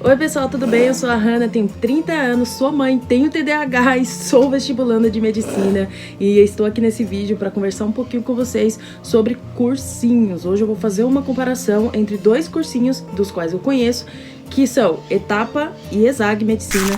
Oi pessoal, tudo bem? Eu sou a Hannah, tenho 30 anos, sou mãe, tenho TDAH e sou vestibulanda de medicina. E estou aqui nesse vídeo para conversar um pouquinho com vocês sobre cursinhos. Hoje eu vou fazer uma comparação entre dois cursinhos dos quais eu conheço, que são Etapa e ESAG Medicina.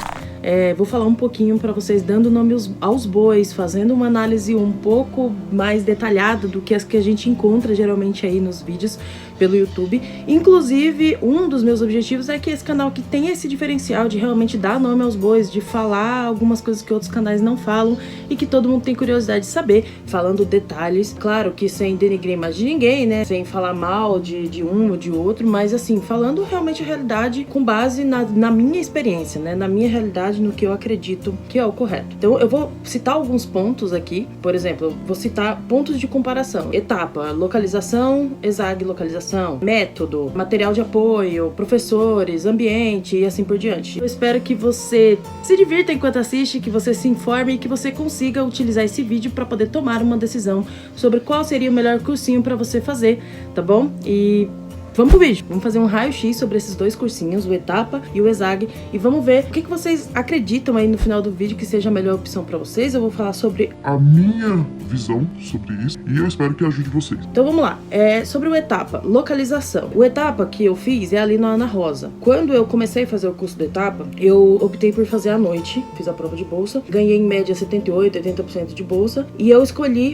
Vou falar um pouquinho para vocês, dando nome aos bois, fazendo uma análise um pouco mais detalhada do que as que a gente encontra geralmente aí nos vídeos pelo YouTube. Inclusive, um dos meus objetivos é que esse canal que tem esse diferencial de realmente dar nome aos bois, de falar algumas coisas que outros canais não falam e que todo mundo tem curiosidade de saber, falando detalhes, claro que sem denigrir mais de ninguém, né, sem falar mal de um ou de outro, mas assim, falando realmente a realidade com base na minha experiência, né, na minha realidade, no que eu acredito que é o correto. Então eu vou citar alguns pontos aqui, por exemplo, eu vou citar pontos de comparação: etapa, localização, ESAG, localização, método, material de apoio, professores, ambiente e assim por diante. Eu espero que você se divirta enquanto assiste, que você se informe e que você consiga utilizar esse vídeo para poder tomar uma decisão sobre qual seria o melhor cursinho para você fazer, tá bom? E vamos pro vídeo, vamos fazer um raio-x sobre esses dois cursinhos, o Etapa e o ESAG, e vamos ver o que vocês acreditam aí no final do vídeo que seja a melhor opção para vocês. Eu vou falar sobre a minha visão sobre isso e eu espero que ajude vocês. Então vamos lá, sobre o Etapa, localização. O Etapa que eu fiz é ali na Ana Rosa. Quando eu comecei a fazer o curso do Etapa, eu optei por fazer à noite, fiz a prova de bolsa, ganhei em média 78%, 80% de bolsa, e eu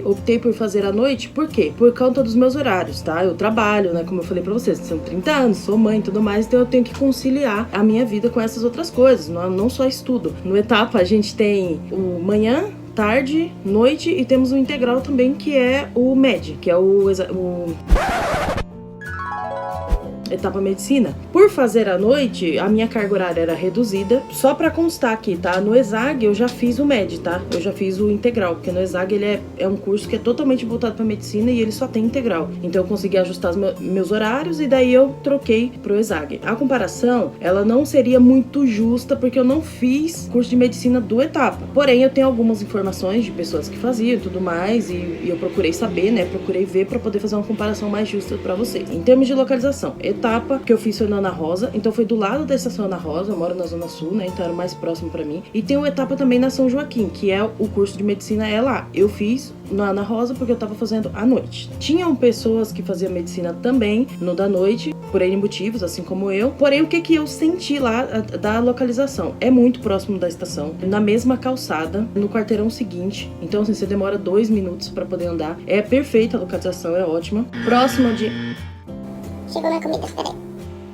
optei por fazer à noite, por quê? Por conta dos meus horários, tá? Eu trabalho, né, como eu falei pra vocês, são 30 anos, sou mãe e tudo mais, então eu tenho que conciliar a minha vida com essas outras coisas, não só estudo. No Etapa a gente tem o manhã, tarde, noite e temos o integral também, que é o MED, que é o Etapa Medicina. Por fazer à noite, a minha carga horária era reduzida. Só pra constar aqui, tá? No ESAG eu já fiz o MED, tá? Eu já fiz o integral, porque no ESAG ele é um curso que é totalmente voltado pra medicina e ele só tem integral. Então eu consegui ajustar os meus horários e daí eu troquei pro ESAG. A comparação, ela não seria muito justa porque eu não fiz curso de medicina do Etapa. Porém, eu tenho algumas informações de pessoas que faziam e tudo mais e eu procurei saber, né? Procurei ver pra poder fazer uma comparação mais justa pra vocês. Em termos de localização, Etapa que eu fiz foi na Ana Rosa, então foi do lado da estação Ana Rosa, eu moro na Zona Sul, né, então era o mais próximo pra mim. E tem o Etapa também na São Joaquim, que é o curso de medicina lá. Eu fiz na Ana Rosa porque eu tava fazendo à noite. Tinham pessoas que faziam medicina também no da noite, por N motivos, assim como eu. Porém, o que eu senti lá da localização? É muito próximo da estação, na mesma calçada, no quarteirão seguinte. Então, assim, você demora 2 minutos pra poder andar. É perfeita a localização, é ótima. Próximo de... Chegou minha comida, peraí.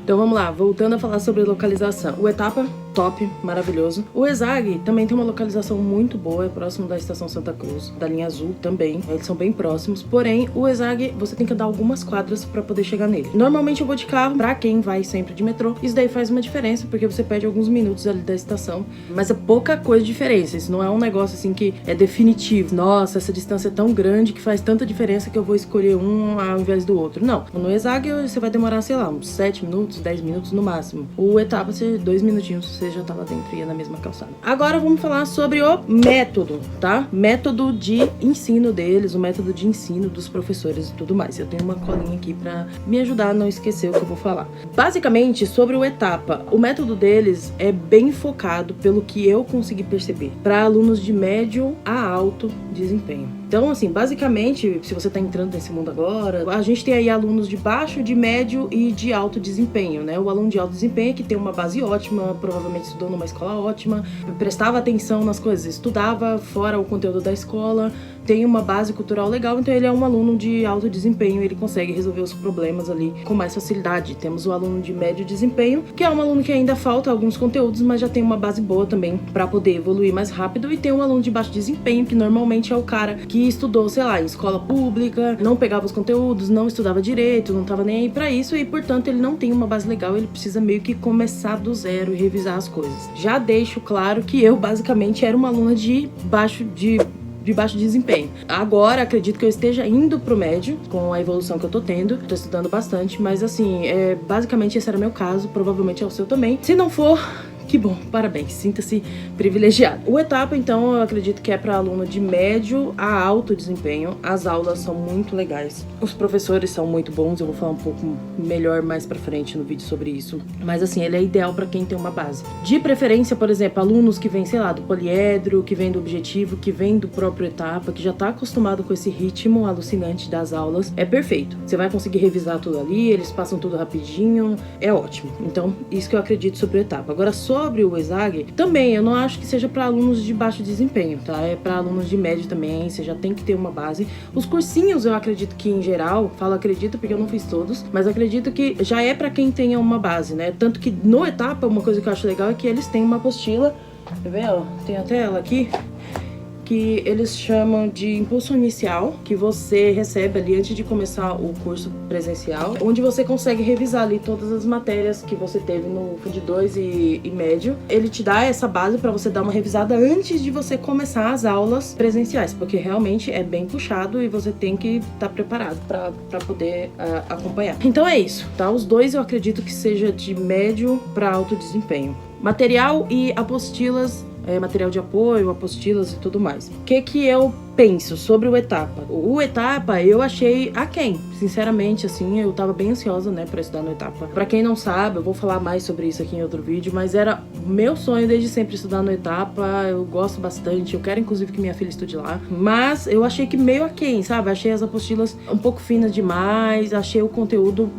Então vamos lá, voltando a falar sobre localização. O Etapa, top, maravilhoso. O ESAG também tem uma localização muito boa, é próximo da estação Santa Cruz, da linha azul também. Eles são bem próximos, porém o ESAG você tem que andar algumas quadras pra poder chegar nele. Normalmente eu vou de carro, pra quem vai sempre de metrô, isso daí faz uma diferença, porque você perde alguns minutos ali da estação, mas é pouca coisa de diferença. Isso não é um negócio assim que é definitivo. Nossa, essa distância é tão grande que faz tanta diferença que eu vou escolher um ao invés do outro. Não, no ESAG você vai demorar, sei lá, uns 7 minutos, 10 minutos no máximo. O Etapa, 2 minutinhos, você já tá lá dentro e é na mesma calçada. Agora vamos falar sobre o método, tá? Método de ensino deles, o método de ensino dos professores e tudo mais. Eu tenho uma colinha aqui pra me ajudar a não esquecer o que eu vou falar. Basicamente, sobre o Etapa, o método deles é bem focado, pelo que eu consegui perceber, para alunos de médio a alto desempenho. Então, assim, basicamente, se você tá entrando nesse mundo agora, a gente tem aí alunos de baixo, de médio e de alto desempenho, né? O aluno de alto desempenho é que tem uma base ótima, provavelmente estudou numa escola ótima, prestava atenção nas coisas, estudava fora o conteúdo da escola, tem uma base cultural legal, então ele é um aluno de alto desempenho, ele consegue resolver os problemas ali com mais facilidade. Temos o aluno de médio desempenho, que é um aluno que ainda falta alguns conteúdos, mas já tem uma base boa também para poder evoluir mais rápido. E tem um aluno de baixo desempenho, que normalmente é o cara que estudou, sei lá, em escola pública, não pegava os conteúdos, não estudava direito, não tava nem aí pra isso e, portanto, ele não tem uma base legal, ele precisa meio que começar do zero e revisar as coisas. Já deixo claro que eu, basicamente, era uma aluna de baixo desempenho. Agora, acredito que eu esteja indo pro médio, com a evolução que eu tô tendo. Tô estudando bastante, mas assim, basicamente esse era meu caso, provavelmente é o seu também. Se não for, Que bom, parabéns, sinta-se privilegiado. O etapa, então, eu acredito que é para aluno de médio a alto desempenho. As aulas são muito legais. Os professores são muito bons, eu vou falar um pouco melhor mais pra frente no vídeo sobre isso. Mas assim, ele é ideal para quem tem uma base. De preferência, por exemplo, alunos que vêm, sei lá, do poliedro, que vêm do objetivo, que vêm do próprio etapa, que já tá acostumado com esse ritmo alucinante das aulas, é perfeito. Você vai conseguir revisar tudo ali, eles passam tudo rapidinho, é ótimo. Então, isso que eu acredito sobre o etapa. Agora, sobre o ESAG, também eu não acho que seja para alunos de baixo desempenho, tá? É para alunos de médio também, você já tem que ter uma base. Os cursinhos, eu acredito que em geral, falo acredito porque eu não fiz todos, mas acredito que já é para quem tenha uma base, né? Tanto que no etapa, uma coisa que eu acho legal é que eles têm uma apostila, quer ver, ó, tem até ela aqui, que eles chamam de impulso inicial, que você recebe ali antes de começar o curso presencial, onde você consegue revisar ali todas as matérias que você teve no Fund 2 e médio. Ele te dá essa base para você dar uma revisada antes de você começar as aulas presenciais, porque realmente é bem puxado e você tem que estar preparado para poder acompanhar. Então é isso, tá? Os dois eu acredito que seja de médio para alto desempenho. Material e apostilas, material de apoio, apostilas e tudo mais. O que eu penso sobre o etapa? O etapa eu achei aquém, sinceramente, assim, eu tava bem ansiosa, né, pra estudar no etapa. Pra quem não sabe, eu vou falar mais sobre isso aqui em outro vídeo, mas era meu sonho desde sempre estudar no etapa, eu gosto bastante, eu quero inclusive que minha filha estude lá, mas eu achei que meio aquém, sabe? Achei as apostilas um pouco finas demais, achei o conteúdo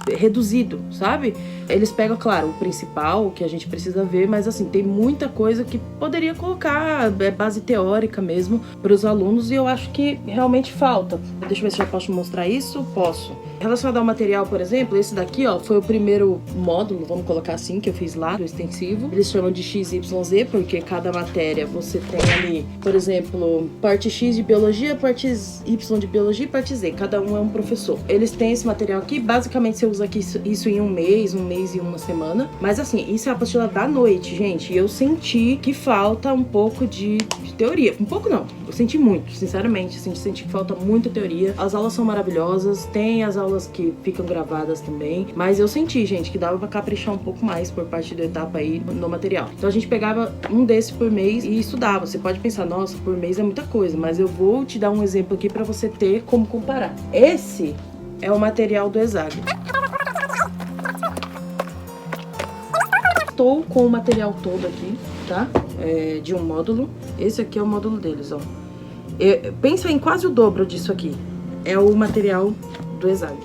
reduzido, sabe? Eles pegam, claro, o principal, o que a gente precisa ver, mas assim, tem muita coisa que poderia colocar, base teórica mesmo, para os alunos, e eu acho que realmente falta. Deixa eu ver se já posso mostrar isso. Posso. Relacionado ao material, por exemplo, esse daqui, ó, foi o primeiro módulo, vamos colocar assim, que eu fiz lá, do extensivo. Eles chamam de XYZ, porque cada matéria você tem ali, por exemplo, parte X de biologia, parte Y de biologia e parte Z. Cada um é um professor. Eles têm esse material aqui, basicamente você usa aqui isso em um mês e uma semana. Mas assim, isso é a apostila da noite, gente. E eu senti que falta um pouco de teoria. Um pouco não, eu senti muito, sinceramente. Senti que falta muita teoria. As aulas são maravilhosas, tem as aulas que ficam gravadas também. Mas eu senti, gente, que dava pra caprichar um pouco mais por parte do etapa aí no material. Então a gente pegava um desses por mês e estudava. Você pode pensar, nossa, por mês é muita coisa. Mas eu vou te dar um exemplo aqui pra você ter como comparar. Esse é o material do ESAG. Estou com o material todo aqui, tá? De um módulo. Esse aqui é o módulo deles, ó. Pensa em quase o dobro disso aqui. É o material do ESAG,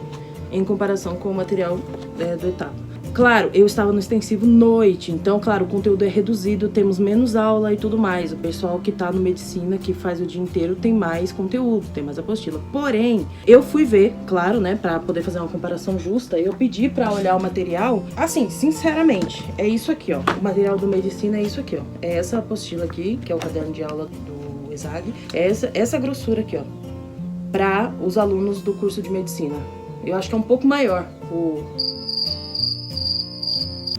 em comparação com o material do etapa. Claro, eu estava no extensivo noite, então, claro, o conteúdo é reduzido, temos menos aula e tudo mais. O pessoal que tá no medicina, que faz o dia inteiro, tem mais conteúdo, tem mais apostila. Porém, eu fui ver, claro, né, pra poder fazer uma comparação justa, eu pedi pra olhar o material, assim, sinceramente, é isso aqui, ó. O material do medicina é isso aqui, ó. É essa apostila aqui, que é o caderno de aula do ESAG, é essa grossura aqui, ó, pra os alunos do curso de medicina. Eu acho que é um pouco maior o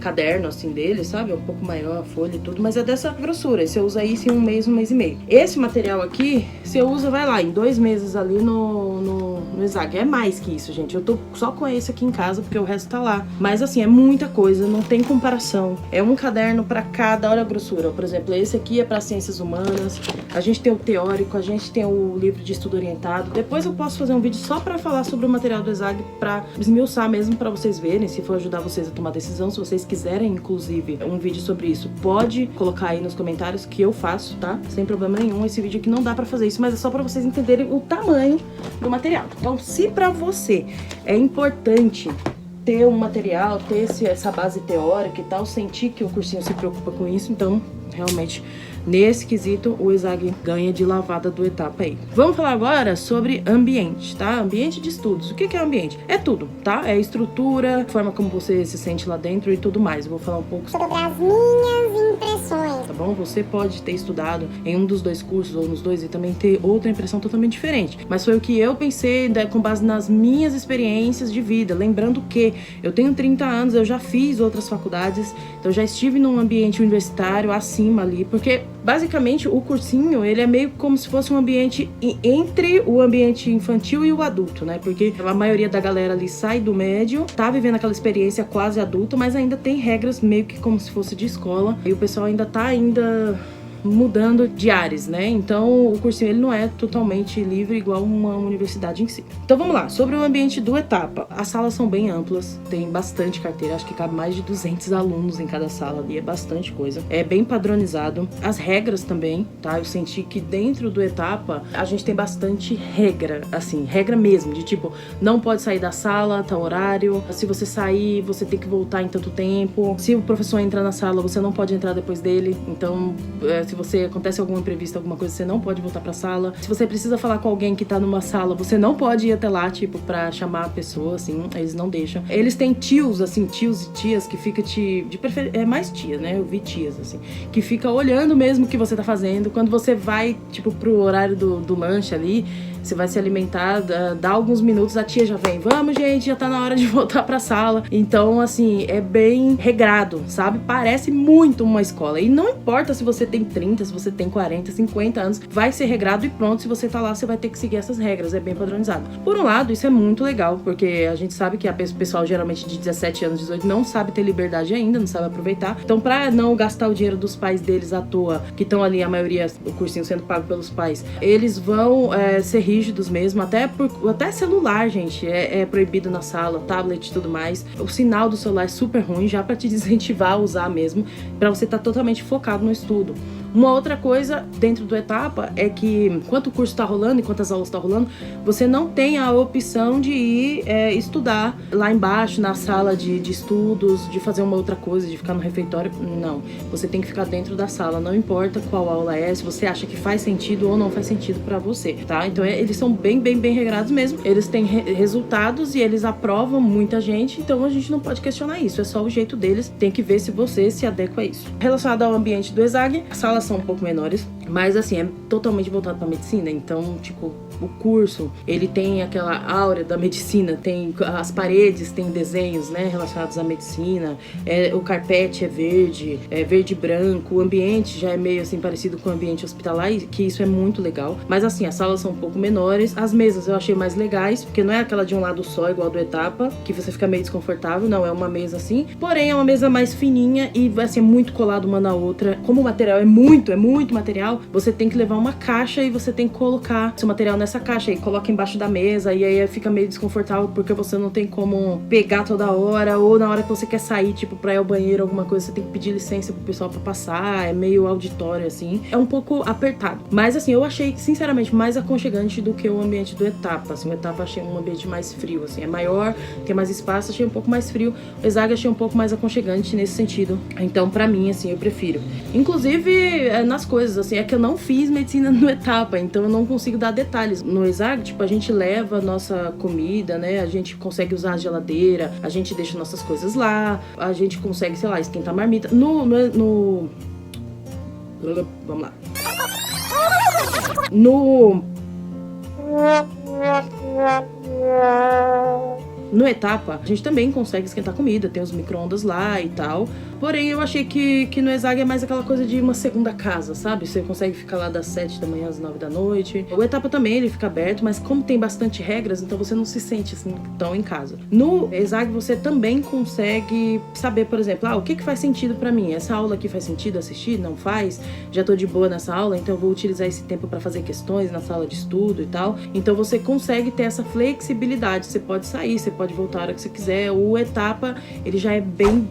caderno, assim, dele, sabe? É um pouco maior a folha e tudo, mas é dessa grossura. Você usa isso em um mês e meio. Esse material aqui, você usa, vai lá, em 2 meses ali no ESAG. É mais que isso, gente. Eu tô só com esse aqui em casa, porque o resto tá lá. Mas, assim, é muita coisa, não tem comparação. É um caderno pra cada, olha a grossura. Por exemplo, esse aqui é pra ciências humanas. A gente tem o teórico, a gente tem o livro de estudo orientado. Depois eu posso fazer um vídeo só pra falar sobre o material do ESAG, pra esmiuçar mesmo, pra vocês verem, se for ajudar vocês a tomar decisão. Se vocês quiserem, inclusive, um vídeo sobre isso, pode colocar aí nos comentários que eu faço, tá? Sem problema nenhum. Esse vídeo aqui não dá pra fazer isso, mas é só pra vocês entenderem o tamanho do material. Então, se pra você é importante ter um material, ter essa base teórica e tal, sentir que o cursinho se preocupa com isso, então, realmente, nesse quesito, o ESAG ganha de lavada do etapa aí. Vamos falar agora sobre ambiente, tá? Ambiente de estudos. O que é ambiente? É tudo, tá? É estrutura, forma como você se sente lá dentro e tudo mais. Eu vou falar um pouco sobre as minhas impressões. Tá bom? Você pode ter estudado em um dos 2 cursos ou nos 2 e também ter outra impressão totalmente diferente. Mas foi o que eu pensei com base nas minhas experiências de vida. Lembrando que eu tenho 30 anos, eu já fiz outras faculdades, então já estive num ambiente universitário assim, cima ali, porque basicamente o cursinho, ele é meio como se fosse um ambiente entre o ambiente infantil e o adulto, né? Porque a maioria da galera ali sai do médio, tá vivendo aquela experiência quase adulta, mas ainda tem regras meio que como se fosse de escola, e o pessoal ainda tá mudando de áreas, né? Então o cursinho ele não é totalmente livre igual uma universidade em si. Então vamos lá, sobre o ambiente do Etapa. As salas são bem amplas, tem bastante carteira, acho que cabe mais de 200 alunos em cada sala ali, é bastante coisa. É bem padronizado. As regras também, tá? Eu senti que dentro do Etapa a gente tem bastante regra, assim, regra mesmo, de tipo, não pode sair da sala, tá horário, se você sair, você tem que voltar em tanto tempo, se o professor entrar na sala, você não pode entrar depois dele, então se você acontece algum imprevisto, alguma coisa, você não pode voltar pra sala. Se você precisa falar com alguém que tá numa sala, você não pode ir até lá, tipo, pra chamar a pessoa, assim, eles não deixam. Eles têm tios, assim, tios e tias que fica é mais tia, né? Eu vi tias, assim, que fica olhando mesmo o que você tá fazendo. Quando você vai, tipo, pro horário do lanche ali, você vai se alimentar, dá alguns minutos, a tia já vem, vamos gente, já tá na hora de voltar pra sala. Então, assim, é bem regrado, sabe? Parece muito uma escola. E não importa se você tem 30, se você tem 40, 50 anos, vai ser regrado e pronto, se você tá lá, você vai ter que seguir essas regras, é bem padronizado. Por um lado, isso é muito legal, porque a gente sabe que o pessoal geralmente de 17 anos, 18, não sabe ter liberdade ainda, não sabe aproveitar. Então, pra não gastar o dinheiro dos pais deles à toa, que estão ali, a maioria, o cursinho sendo pago pelos pais, eles vão ser rígidos mesmo, até celular, gente, é proibido na sala, tablet e tudo mais. O sinal do celular é super ruim, já pra te incentivar a usar mesmo, pra você estar totalmente focado no estudo. Uma outra coisa dentro do Etapa é que, enquanto o curso tá rolando, enquanto as aulas tá rolando, você não tem a opção de ir estudar lá embaixo, na sala de estudos, de fazer uma outra coisa, de ficar no refeitório. Não. Você tem que ficar dentro da sala, não importa qual aula é, se você acha que faz sentido ou não faz sentido pra você, tá? Então, eles são bem regrados mesmo. Eles têm resultados e eles aprovam muita gente, então a gente não pode questionar isso. É só o jeito deles. Tem que ver se você se adequa a isso. Relacionado ao ambiente do ESAG, as salas são um pouco menores, mas assim, é totalmente voltado pra medicina, então, tipo, o curso, ele tem aquela áurea da medicina, tem as paredes, tem desenhos, né, relacionados à medicina, o carpete é verde e branco, o ambiente já é meio assim parecido com o ambiente hospitalar, que isso é muito legal, mas assim, as salas são um pouco menores, as mesas eu achei mais legais, porque não é aquela de um lado só, igual do Etapa, que você fica meio desconfortável, não, é uma mesa assim, porém é uma mesa mais fininha e vai ser muito colado uma na outra, como o material é muito material, você tem que levar uma caixa e você tem que colocar seu material nessa caixa e coloca embaixo da mesa e aí fica meio desconfortável porque você não tem como pegar toda hora ou na hora que você quer sair, tipo, pra ir ao banheiro, alguma coisa, você tem que pedir licença pro pessoal pra passar, é meio auditório, assim, é um pouco apertado, mas assim, eu achei, sinceramente, mais aconchegante do que o ambiente do Etapa, assim, o Etapa achei um ambiente mais frio, assim, é maior, tem mais espaço, achei um pouco mais frio, o ESAG achei um pouco mais aconchegante nesse sentido, então pra mim, assim, eu prefiro. Inclusive, nas coisas, assim, é que eu não fiz medicina no Etapa, então eu não consigo dar detalhes. No ESAG, tipo, a gente leva a nossa comida, né, a gente consegue usar a geladeira, a gente deixa nossas coisas lá, a gente consegue, sei lá, esquentar marmita. Vamos lá. No Etapa, a gente também consegue esquentar comida, tem os micro-ondas lá e tal. Porém, eu achei que no ESAG é mais aquela coisa de uma segunda casa, sabe? Você consegue ficar lá das 7 da manhã às 9 da noite. O Etapa também, ele fica aberto, mas como tem bastante regras, então você não se sente assim tão em casa. No ESAG, você também consegue saber, por exemplo, o que faz sentido pra mim? Essa aula aqui faz sentido assistir? Não faz? Já tô de boa nessa aula, então eu vou utilizar esse tempo pra fazer questões na sala de estudo e tal. Então você consegue ter essa flexibilidade. Você pode sair, você pode voltar a hora que você quiser. O Etapa, ele já é bem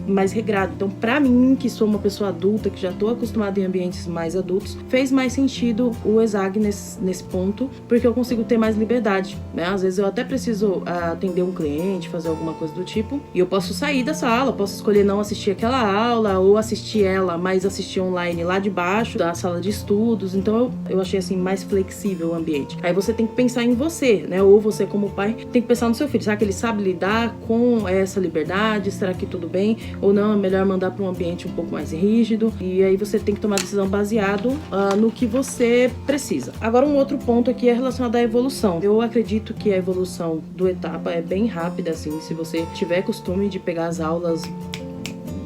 mais regrado. Então, pra mim, que sou uma pessoa adulta, que já tô acostumada em ambientes mais adultos, fez mais sentido o ESAG nesse ponto, porque eu consigo ter mais liberdade, né? Às vezes eu até preciso atender um cliente, fazer alguma coisa do tipo, e eu posso sair da sala, posso escolher não assistir aquela aula, ou assistir ela, mas assistir online lá de baixo da sala de estudos. Então, eu achei, assim, mais flexível o ambiente. Aí você tem que pensar em você, né? Ou você, como pai, tem que pensar no seu filho. Será que ele sabe lidar com essa liberdade? Será que tudo bem? Ou não, é melhor mandar para um ambiente um pouco mais rígido, e aí você tem que tomar decisão baseado no que você precisa. Agora, um outro ponto aqui é relacionado à evolução. Eu acredito que a evolução do Etapa é bem rápida, assim, se você tiver costume de pegar as aulas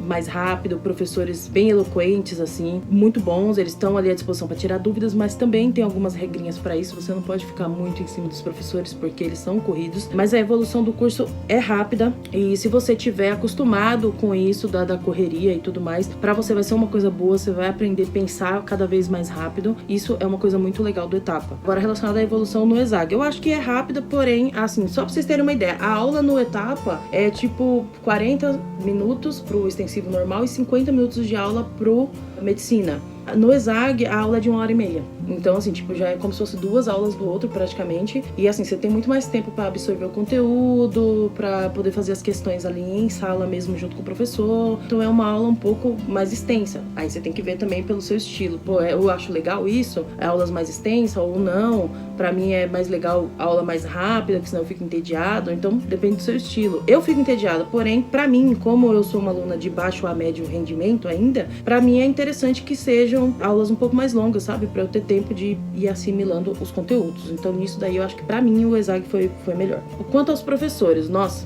mais rápido, professores bem eloquentes, assim, muito bons, eles estão ali à disposição para tirar dúvidas, mas também tem algumas regrinhas para isso, você não pode ficar muito em cima dos professores, porque eles são corridos, mas a evolução do curso é rápida, e se você tiver acostumado com isso, da correria e tudo mais, para você vai ser uma coisa boa, você vai aprender a pensar cada vez mais rápido, isso é uma coisa muito legal do Etapa. Agora, relacionado à evolução no ESAG, eu acho que é rápida, porém, assim, só pra vocês terem uma ideia, a aula no Etapa é tipo 40 minutos pro extensivo normal e 50 minutos de aula pro medicina. No ESAG, a aula é de 1h30. Então, assim, tipo, já é como se fosse 2 aulas do outro, praticamente. E, assim, você tem muito mais tempo para absorver o conteúdo, para poder fazer as questões ali em sala mesmo, junto com o professor. Então, é uma aula um pouco mais extensa. Aí, você tem que ver também pelo seu estilo. Pô, eu acho legal isso, aulas mais extensas ou não. Pra mim, é mais legal a aula mais rápida, porque senão eu fico entediado. Então, depende do seu estilo. Eu fico entediada, porém, pra mim, como eu sou uma aluna de baixo a médio rendimento ainda, pra mim é interessante que sejam aulas um pouco mais longas, sabe? Pra eu ter tempo de ir assimilando os conteúdos. Então, nisso daí, eu acho que pra mim o ESAG foi melhor. Quanto aos professores, nossa,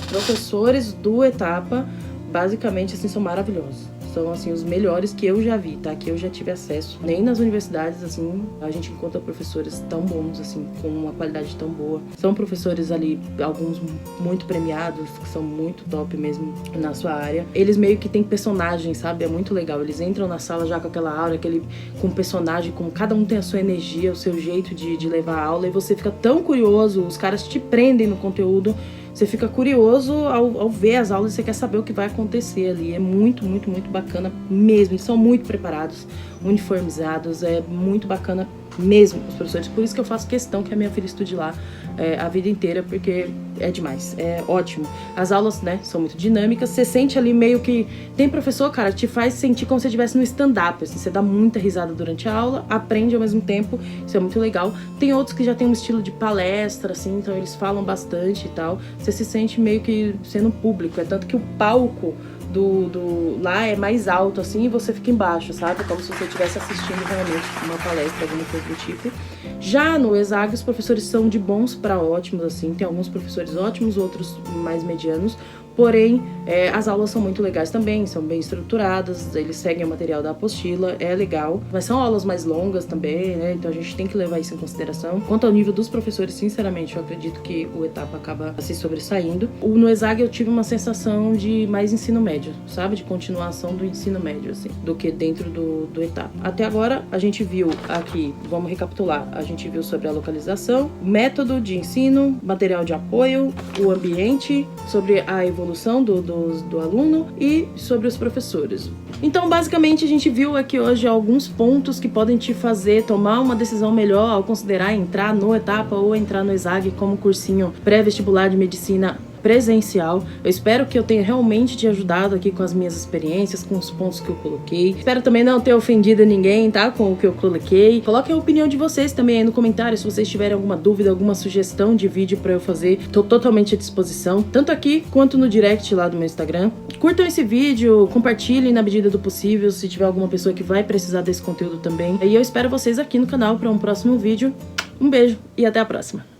professores do Etapa, basicamente, assim, são maravilhosos. São, assim, os melhores que eu já vi, tá? Que eu já tive acesso. Nem nas universidades, assim, a gente encontra professores tão bons, assim, com uma qualidade tão boa. São professores ali, alguns muito premiados, que são muito top mesmo na sua área. Eles meio que têm personagens, sabe? É muito legal. Eles entram na sala já com aquela aura, com personagem, com cada um tem a sua energia, o seu jeito de levar a aula, e você fica tão curioso, os caras te prendem no conteúdo. Você fica curioso ao ver as aulas e você quer saber o que vai acontecer ali. É muito, muito, muito bacana mesmo. Eles são muito preparados, uniformizados, é muito bacana mesmo os professores. Por isso que eu faço questão que a minha filha estude lá a vida inteira, porque é demais, é ótimo. As aulas, né, são muito dinâmicas, você sente ali meio que... Tem professor, cara, que te faz sentir como se você estivesse no stand-up, assim, você dá muita risada durante a aula, aprende ao mesmo tempo, isso é muito legal. Tem outros que já tem um estilo de palestra, assim, então eles falam bastante e tal. Você se sente meio que sendo público, é tanto que o palco lá é mais alto, assim, e você fica embaixo, sabe? Como se você estivesse assistindo realmente uma palestra, alguma coisa do tipo. Já no ESAG, os professores são de bons para ótimos, assim, tem alguns professores ótimos, outros mais medianos, porém, as aulas são muito legais também, são bem estruturadas, eles seguem o material da apostila, é legal, mas são aulas mais longas também, né? Então a gente tem que levar isso em consideração. Quanto ao nível dos professores, sinceramente, eu acredito que o Etapa acaba se sobressaindo. No ESAG eu tive uma sensação de mais ensino médio, sabe? De continuação do ensino médio, assim, do que dentro do Etapa. Até agora, a gente viu aqui, vamos recapitular, a gente viu sobre a localização, método de ensino, material de apoio, o ambiente, sobre a evolução do aluno e sobre os professores. Então, basicamente, a gente viu aqui hoje alguns pontos que podem te fazer tomar uma decisão melhor ao considerar entrar no Etapa ou entrar no ESAG como cursinho pré-vestibular de medicina presencial. Eu espero que eu tenha realmente te ajudado aqui com as minhas experiências, com os pontos que eu coloquei. Espero também não ter ofendido ninguém, tá? Com o que eu coloquei. Coloquem a opinião de vocês também aí no comentário, se vocês tiverem alguma dúvida, alguma sugestão de vídeo pra eu fazer. Tô totalmente à disposição, tanto aqui quanto no direct lá do meu Instagram. Curtam esse vídeo, compartilhem na medida do possível, se tiver alguma pessoa que vai precisar desse conteúdo também. E eu espero vocês aqui no canal para um próximo vídeo. Um beijo e até a próxima!